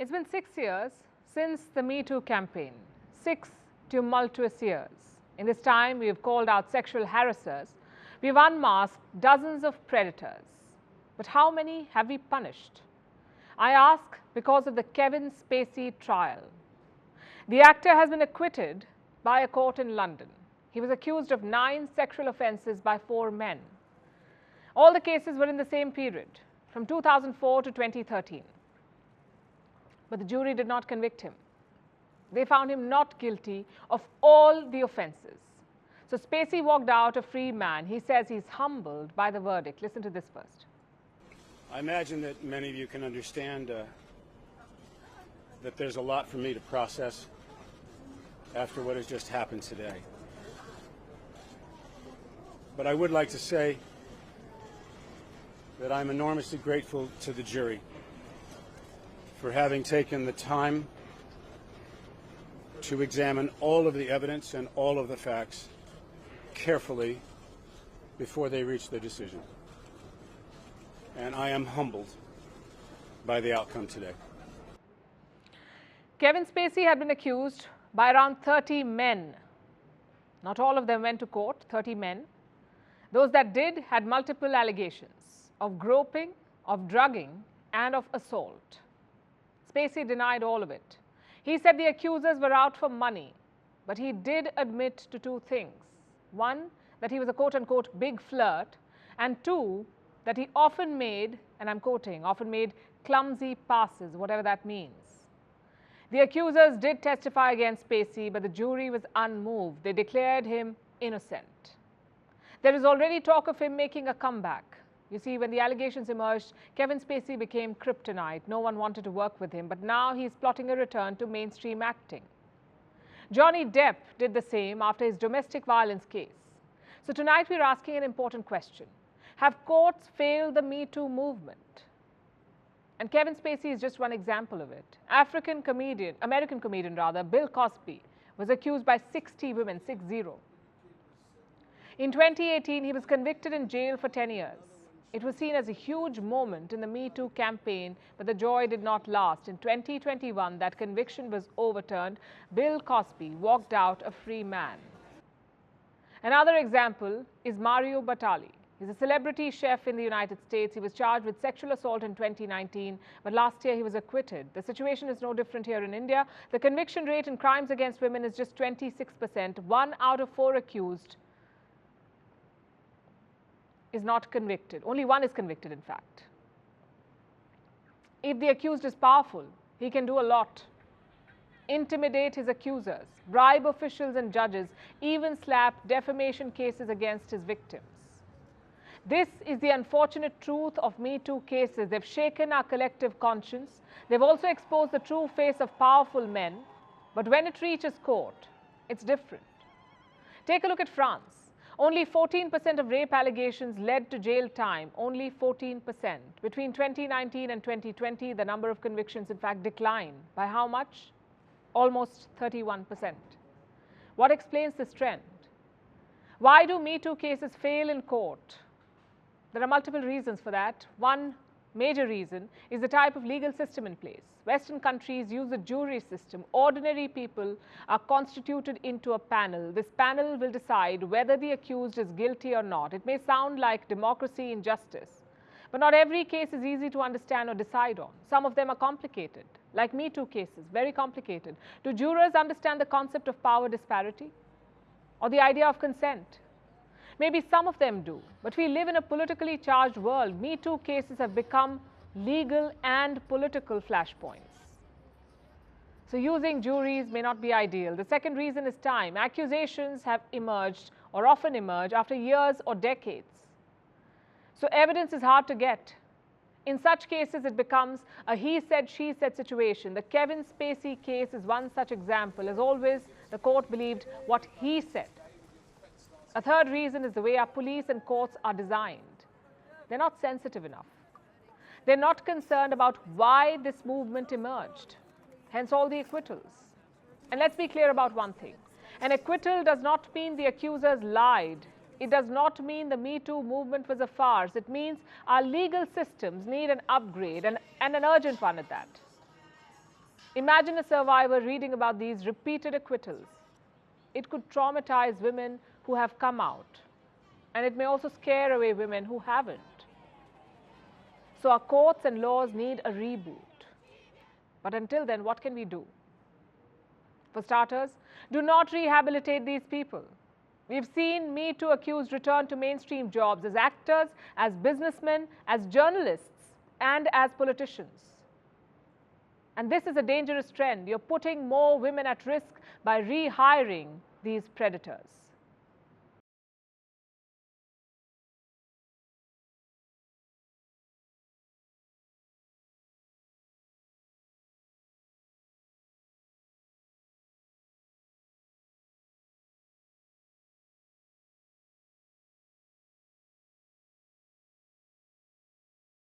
It's been 6 years since the MeToo campaign, 6 tumultuous years. In this time, we have called out sexual harassers. We've unmasked dozens of predators. But how many have we punished? I ask because of the Kevin Spacey trial. The actor has been acquitted by a court in London. He was accused of 9 sexual offences by 4 men. All the cases were in the same period, from 2004 to 2013. But the jury did not convict him. They found him not guilty of all the offences. So Spacey walked out a free man. He says he's humbled by the verdict. Listen to this first. I imagine that many of you can understand that there's a lot for me to process after what has just happened today. But I would like to say that I'm enormously grateful to the jury for having taken the time to examine all of the evidence and all of the facts carefully before they reach their decision. And I am humbled by the outcome today. Kevin Spacey had been accused by around 30 men. Not all of them went to court, 30 men. Those that did had multiple allegations of groping, of drugging, and of assault. Spacey denied all of it. He said the accusers were out for money, but he did admit to 2 things. 1, that he was a quote-unquote big flirt, and 2, that he often made, and I'm quoting, often made clumsy passes, whatever that means. The accusers did testify against Spacey, but the jury was unmoved. They declared him innocent. There is already talk of him making a comeback. You see, when the allegations emerged, Kevin Spacey became kryptonite. No one wanted to work with him, but now he's plotting a return to mainstream acting. Johnny Depp did the same after his domestic violence case. So tonight we're asking an important question. Have courts failed the MeToo movement? And Kevin Spacey is just one example of it. American comedian, Bill Cosby was accused by 60 women, 60. In 2018, he was convicted in jail for 10 years. It was seen as a huge moment in the MeToo campaign, but the joy did not last. In 2021, that conviction was overturned. Bill Cosby walked out a free man. Another example is Mario Batali. He's a celebrity chef in the United States. He was charged with sexual assault in 2019, but last year he was acquitted. The situation is no different here in India. The conviction rate in crimes against women is just 26%. 1 out of 4 accused is not convicted. Only 1 is convicted, in fact. If the accused is powerful, he can do a lot. Intimidate his accusers, bribe officials and judges, even slap defamation cases against his victims. This is the unfortunate truth of MeToo cases. They've shaken our collective conscience. They've also exposed the true face of powerful men. But when it reaches court, it's different. Take a look at France. Only 14% of rape allegations led to jail time, only 14%. Between 2019 and 2020, the number of convictions, in fact, declined. By how much? Almost 31%. What explains this trend? Why do MeToo cases fail in court? There are multiple reasons for that. One major reason is the type of legal system in place. Western countries use the jury system. Ordinary people are constituted into a panel. This panel will decide whether the accused is guilty or not. It may sound like democracy in justice, but not every case is easy to understand or decide on. Some of them are complicated, like MeToo cases, very complicated. Do jurors understand the concept of power disparity or the idea of consent? Maybe some of them do, but we live in a politically charged world. MeToo cases have become legal and political flashpoints. So using juries may not be ideal. The second reason is time. Accusations have emerged or often emerge after years or decades. So evidence is hard to get. In such cases, it becomes a he said, she said situation. The Kevin Spacey case is one such example. As always, the court believed what he said. A third reason is the way our police and courts are designed. They're not sensitive enough. They're not concerned about why this movement emerged. Hence all the acquittals. And let's be clear about one thing. An acquittal does not mean the accusers lied. It does not mean the MeToo movement was a farce. It means our legal systems need an upgrade, and an urgent one at that. Imagine a survivor reading about these repeated acquittals. It could traumatize women who have come out, and it may also scare away women who haven't. So our courts and laws need a reboot. But until then, what can we do? For starters, do not rehabilitate these people. We've seen MeToo accused return to mainstream jobs as actors, as businessmen, as journalists, and as politicians. And this is a dangerous trend. You're putting more women at risk by rehiring these predators.